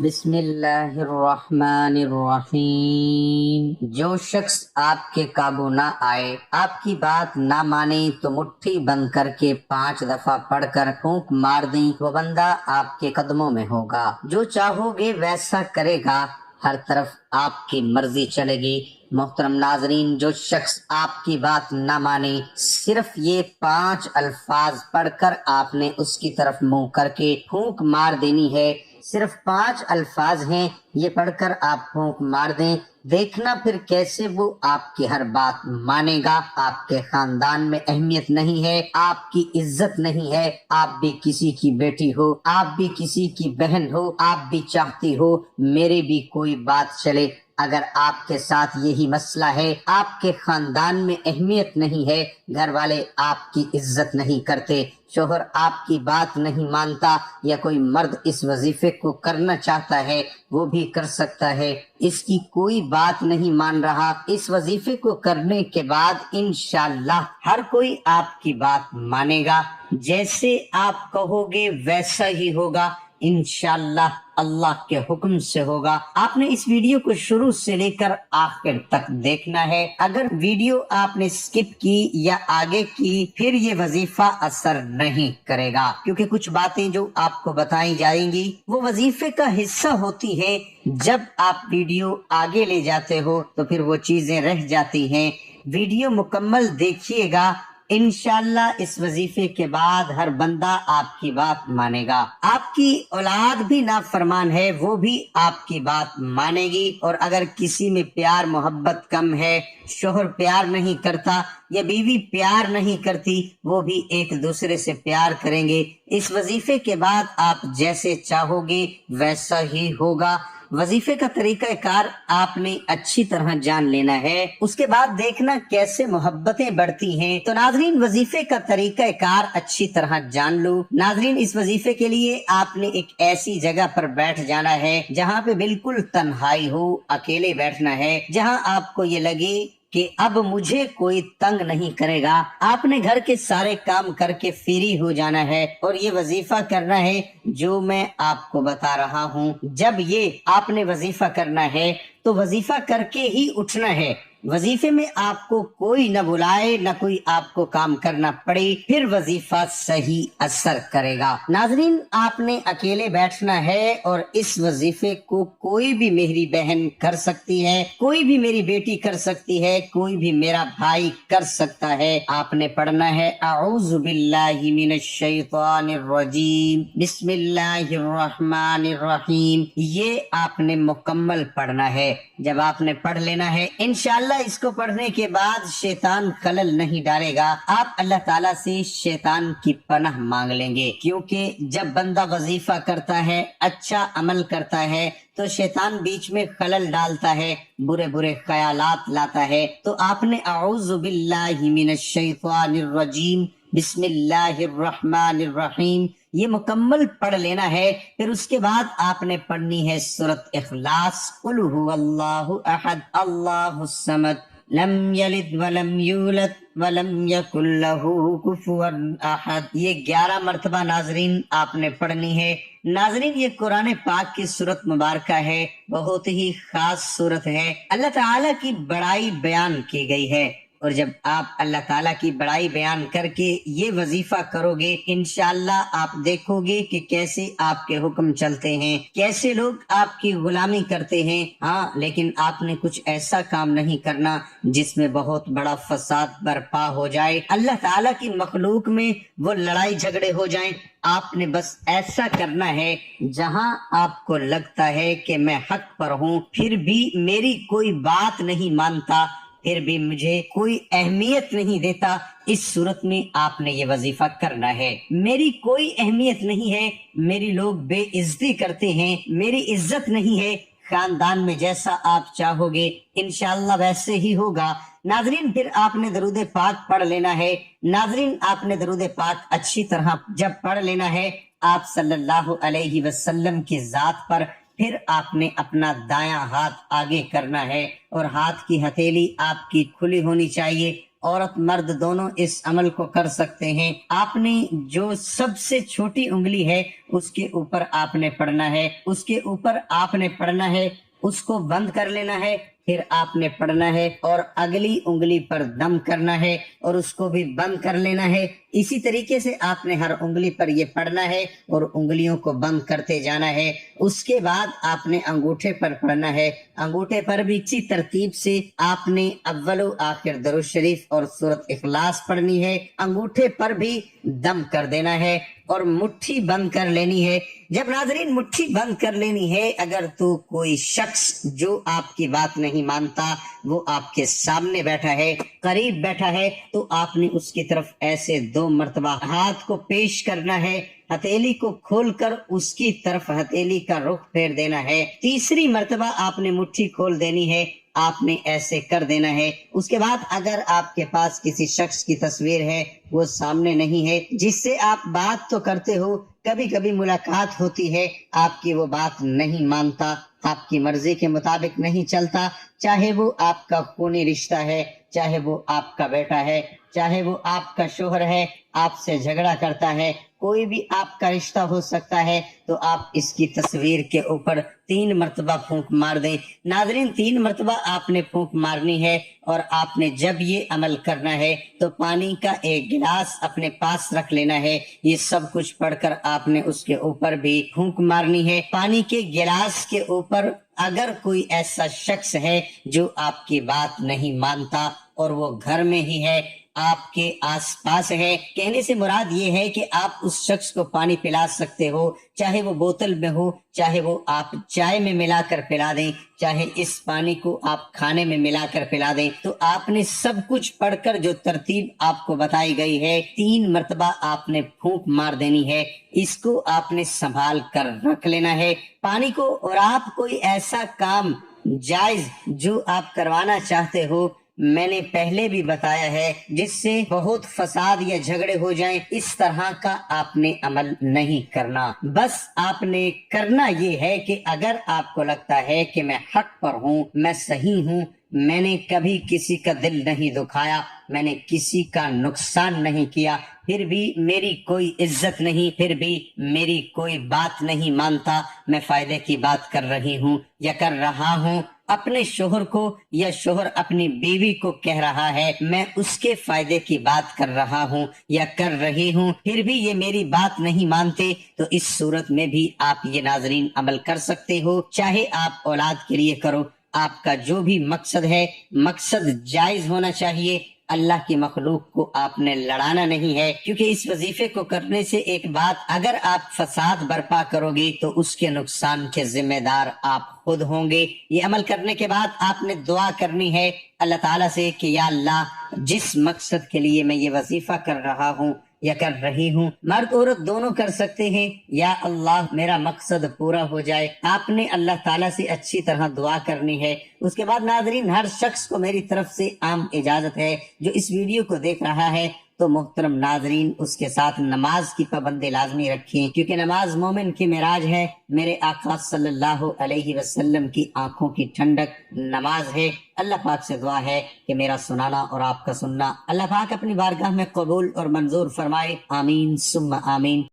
بسم اللہ الرحمن الرحیم۔ جو شخص آپ کے قابو نہ آئے، آپ کی بات نہ مانے تو مٹھی بند کر کے 5 دفعہ پڑھ کر پھونک مار دیں، وہ بندہ آپ کے قدموں میں ہوگا۔ جو چاہو گے ویسا کرے گا، ہر طرف آپ کی مرضی چلے گی۔ محترم ناظرین، جو شخص آپ کی بات نہ مانے، صرف یہ 5 الفاظ پڑھ کر آپ نے اس کی طرف منہ کر کے پھونک مار دینی ہے۔ صرف 5 الفاظ ہیں، یہ پڑھ کر آپ پھونک مار دیں، دیکھنا پھر کیسے وہ آپ کی ہر بات مانے گا۔ آپ کے خاندان میں اہمیت نہیں ہے، آپ کی عزت نہیں ہے، آپ بھی کسی کی بیٹی ہو، آپ بھی کسی کی بہن ہو، آپ بھی چاہتی ہو میری بھی کوئی بات چلے۔ اگر آپ کے ساتھ یہی مسئلہ ہے، آپ کے خاندان میں اہمیت نہیں ہے، گھر والے آپ کی عزت نہیں کرتے، شوہر آپ کی بات نہیں مانتا، یا کوئی مرد اس وظیفے کو کرنا چاہتا ہے وہ بھی کر سکتا ہے، اس کی کوئی بات نہیں مان رہا، اس وظیفے کو کرنے کے بعد انشاءاللہ ہر کوئی آپ کی بات مانے گا۔ جیسے آپ کہو گے ویسا ہی ہوگا، انشاءاللہ اللہ کے حکم سے ہوگا۔ آپ نے اس ویڈیو کو شروع سے لے کر آخر تک دیکھنا ہے۔ اگر ویڈیو آپ نے سکپ کی یا آگے کی، پھر یہ وظیفہ اثر نہیں کرے گا، کیونکہ کچھ باتیں جو آپ کو بتائی جائیں گی وہ وظیفے کا حصہ ہوتی ہیں۔ جب آپ ویڈیو آگے لے جاتے ہو تو پھر وہ چیزیں رہ جاتی ہیں۔ ویڈیو مکمل دیکھیے گا، انشاءاللہ اس وظیفے کے بعد ہر بندہ آپ کی بات مانے گا۔ آپ کی اولاد بھی نافرمان ہے، وہ بھی آپ کی بات مانے گی۔ اور اگر کسی میں پیار محبت کم ہے، شوہر پیار نہیں کرتا یا بیوی پیار نہیں کرتی، وہ بھی ایک دوسرے سے پیار کریں گے۔ اس وظیفے کے بعد آپ جیسے چاہو گے ویسا ہی ہوگا۔ وظیفے کا طریقہ کار آپ نے اچھی طرح جان لینا ہے، اس کے بعد دیکھنا کیسے محبتیں بڑھتی ہیں۔ تو ناظرین، وظیفے کا طریقہ کار اچھی طرح جان لو۔ ناظرین، اس وظیفے کے لیے آپ نے ایک ایسی جگہ پر بیٹھ جانا ہے جہاں پہ بالکل تنہائی ہو، اکیلے بیٹھنا ہے، جہاں آپ کو یہ لگے کہ اب مجھے کوئی تنگ نہیں کرے گا۔ آپ نے گھر کے سارے کام کر کے فری ہو جانا ہے اور یہ وظیفہ کرنا ہے جو میں آپ کو بتا رہا ہوں۔ جب یہ آپ نے وظیفہ کرنا ہے تو وظیفہ کر کے ہی اٹھنا ہے۔ وظیفے میں آپ کو کوئی نہ بلائے، نہ کوئی آپ کو کام کرنا پڑے، پھر وظیفہ صحیح اثر کرے گا۔ ناظرین، آپ نے اکیلے بیٹھنا ہے اور اس وظیفے کو کوئی بھی میری بہن کر سکتی ہے، کوئی بھی میری بیٹی کر سکتی ہے، کوئی بھی میرا بھائی کر سکتا ہے۔ آپ نے پڑھنا ہے اعوذ باللہ من الشیطان الرجیم، بسم اللہ الرحمن الرحیم۔ یہ آپ نے مکمل پڑھنا ہے۔ جب آپ نے پڑھ لینا ہے، انشاءاللہ اس کو پڑھنے کے بعد شیطان خلل نہیں ڈالے گا۔ آپ اللہ تعالیٰ سے شیطان کی پناہ مانگ لیں گے، کیونکہ جب بندہ وظیفہ کرتا ہے، اچھا عمل کرتا ہے، تو شیطان بیچ میں خلل ڈالتا ہے، برے برے خیالات لاتا ہے۔ تو آپ نے اعوذ باللہ من الشیطان الرجیم بسم اللہ الرحمن الرحیم یہ مکمل پڑھ لینا ہے۔ پھر اس کے بعد آپ نے پڑھنی ہے سورۃ اخلاص، قل هو اللہ احد اللہ الصمد لم یلد ولم یولد ولم یکن لہ کفوا احد۔ یہ 11 مرتبہ ناظرین آپ نے پڑھنی ہے۔ ناظرین، یہ قرآن پاک کی سورت مبارکہ ہے، بہت ہی خاص سورت ہے۔ اللہ تعالیٰ کی بڑائی بیان کی گئی ہے، اور جب آپ اللہ تعالیٰ کی بڑائی بیان کر کے یہ وظیفہ کرو گے، انشاءاللہ آپ دیکھو گے کہ کیسے آپ کے حکم چلتے ہیں، کیسے لوگ آپ کی غلامی کرتے ہیں۔ ہاں، لیکن آپ نے کچھ ایسا کام نہیں کرنا جس میں بہت بڑا فساد برپا ہو جائے، اللہ تعالیٰ کی مخلوق میں وہ لڑائی جھگڑے ہو جائیں۔ آپ نے بس ایسا کرنا ہے جہاں آپ کو لگتا ہے کہ میں حق پر ہوں، پھر بھی میری کوئی بات نہیں مانتا، پھر بھی مجھے کوئی اہمیت نہیں دیتا، اس صورت میں آپ نے یہ وظیفہ کرنا ہے۔ میری کوئی اہمیت نہیں ہے، میری لوگ بے عزتی کرتے ہیں، میری عزت نہیں ہے، خاندان میں جیسا آپ چاہو گے انشاءاللہ ویسے ہی ہوگا۔ ناظرین، پھر آپ نے درود پاک پڑھ لینا ہے۔ ناظرین، آپ نے درود پاک اچھی طرح جب پڑھ لینا ہے، آپ صلی اللہ علیہ وسلم کی ذات پر، پھر آپ نے اپنا دایاں ہاتھ آگے کرنا ہے اور ہاتھ کی ہتھیلی آپ کی کھلی ہونی چاہیے، عورت مرد دونوں اس عمل کو کر سکتے ہیں۔ آپ نے جو سب سے چھوٹی انگلی ہے اس کے اوپر آپ نے پڑھنا ہے، اس کے اوپر آپ نے پڑھنا ہے، اس کو بند کر لینا ہے، پھر آپ نے پڑھنا ہے اور اگلی انگلی پر دم کرنا ہے اور اس کو بھی بند کر لینا ہے۔ اسی طریقے سے آپ نے ہر انگلی پر یہ پڑھنا ہے اور انگلیوں کو بند کرتے جانا ہے۔ اس کے بعد آپ نے انگوٹھے پر پڑھنا ہے، انگوٹھے پر بھی اسی ترتیب سے آپ نے اول و آخر درود شریف اور سورۃ اخلاص پڑھنی ہے، انگوٹھے پر بھی دم کر دینا ہے اور مٹھی بند کر لینی ہے۔ جب ناظرین مٹھی بند کر لینی ہے، اگر تو کوئی شخص جو آپ کی بات نہیں مانتا وہ آپ کے سامنے بیٹھا ہے، قریب بیٹھا ہے، تو آپ نے اس کی طرف ایسے 2 مرتبہ ہاتھ کو پیش کرنا ہے، ہتھیلی کو کھول کر اس کی طرف ہتھیلی کا رخ پھیر دینا ہے، تیسری مرتبہ آپ نے مٹھی کھول دینی ہے، آپ نے ایسے کر دینا ہے۔ اس کے بعد اگر آپ کے پاس کسی شخص کی تصویر ہے، وہ سامنے نہیں ہے، جس سے آپ بات تو کرتے ہو، کبھی کبھی ملاقات ہوتی ہے، آپ کی وہ بات نہیں مانتا، آپ کی مرضی کے مطابق نہیں چلتا، چاہے وہ آپ کا خونی رشتہ ہے، چاہے وہ آپ کا بیٹا ہے، چاہے وہ آپ کا شوہر ہے، آپ سے جھگڑا کرتا ہے، کوئی بھی آپ کا رشتہ ہو سکتا ہے، تو آپ اس کی تصویر کے اوپر 3 مرتبہ پھونک مار دیں۔ ناظرین 3 مرتبہ آپ نے پھونک مارنی ہے اور آپ نے جب یہ عمل کرنا ہے تو پانی کا ایک گلاس اپنے پاس رکھ لینا ہے، یہ سب کچھ پڑھ کر آپ نے اس کے اوپر بھی پھونک مارنی ہے۔ پانی کے گلاس کے اوپر اگر کوئی ایسا شخص ہے جو آپ کی بات نہیں مانتا اور وہ گھر میں ہی ہے، آپ کے آس پاس ہے، کہنے سے مراد یہ ہے کہ آپ اس شخص کو پانی پلا سکتے ہو، چاہے وہ بوتل میں ہو، چاہے وہ آپ چائے میں ملا کر پلا دیں، چاہے اس پانی کو آپ کھانے میں ملا کر پلا دیں، تو آپ نے سب کچھ پڑھ کر جو ترتیب آپ کو بتائی گئی ہے 3 مرتبہ آپ نے پھونک مار دینی ہے، اس کو آپ نے سنبھال کر رکھ لینا ہے پانی کو۔ اور آپ کوئی ایسا کام جائز جو آپ کروانا چاہتے ہو، میں نے پہلے بھی بتایا ہے، جس سے بہت فساد یا جھگڑے ہو جائیں، اس طرح کا آپ نے عمل نہیں کرنا۔ بس آپ نے کرنا یہ ہے کہ اگر آپ کو لگتا ہے کہ میں حق پر ہوں، میں صحیح ہوں، میں نے کبھی کسی کا دل نہیں دکھایا، میں نے کسی کا نقصان نہیں کیا، پھر بھی میری کوئی عزت نہیں، پھر بھی میری کوئی بات نہیں مانتا، میں فائدے کی بات کر رہی ہوں یا کر رہا ہوں، اپنے شوہر کو یا شوہر اپنی بیوی کو کہہ رہا ہے، میں اس کے فائدے کی بات کر رہا ہوں یا کر رہی ہوں، پھر بھی یہ میری بات نہیں مانتے، تو اس صورت میں بھی آپ یہ ناظرین عمل کر سکتے ہو، چاہے آپ اولاد کے لیے کرو، آپ کا جو بھی مقصد ہے، مقصد جائز ہونا چاہیے، اللہ کی مخلوق کو آپ نے لڑانا نہیں ہے، کیونکہ اس وظیفے کو کرنے سے ایک بات، اگر آپ فساد برپا کرو گے تو اس کے نقصان کے ذمہ دار آپ خود ہوں گے۔ یہ عمل کرنے کے بعد آپ نے دعا کرنی ہے اللہ تعالیٰ سے کہ یا اللہ، جس مقصد کے لیے میں یہ وظیفہ کر رہا ہوں یا کر رہی ہوں، مرد عورت دونوں کر سکتے ہیں، یا اللہ میرا مقصد پورا ہو جائے۔ آپ نے اللہ تعالیٰ سے اچھی طرح دعا کرنی ہے۔ اس کے بعد ناظرین ہر شخص کو میری طرف سے عام اجازت ہے جو اس ویڈیو کو دیکھ رہا ہے، تو محترم ناظرین اس کے ساتھ نماز کی پابندی لازمی رکھیں، کیونکہ نماز مومن کی معراج ہے۔ میرے آقا صلی اللہ علیہ وسلم کی آنکھوں کی ٹھنڈک نماز ہے۔ اللہ پاک سے دعا ہے کہ میرا سنانا اور آپ کا سننا اللہ پاک اپنی بارگاہ میں قبول اور منظور فرمائے، آمین ثم آمین۔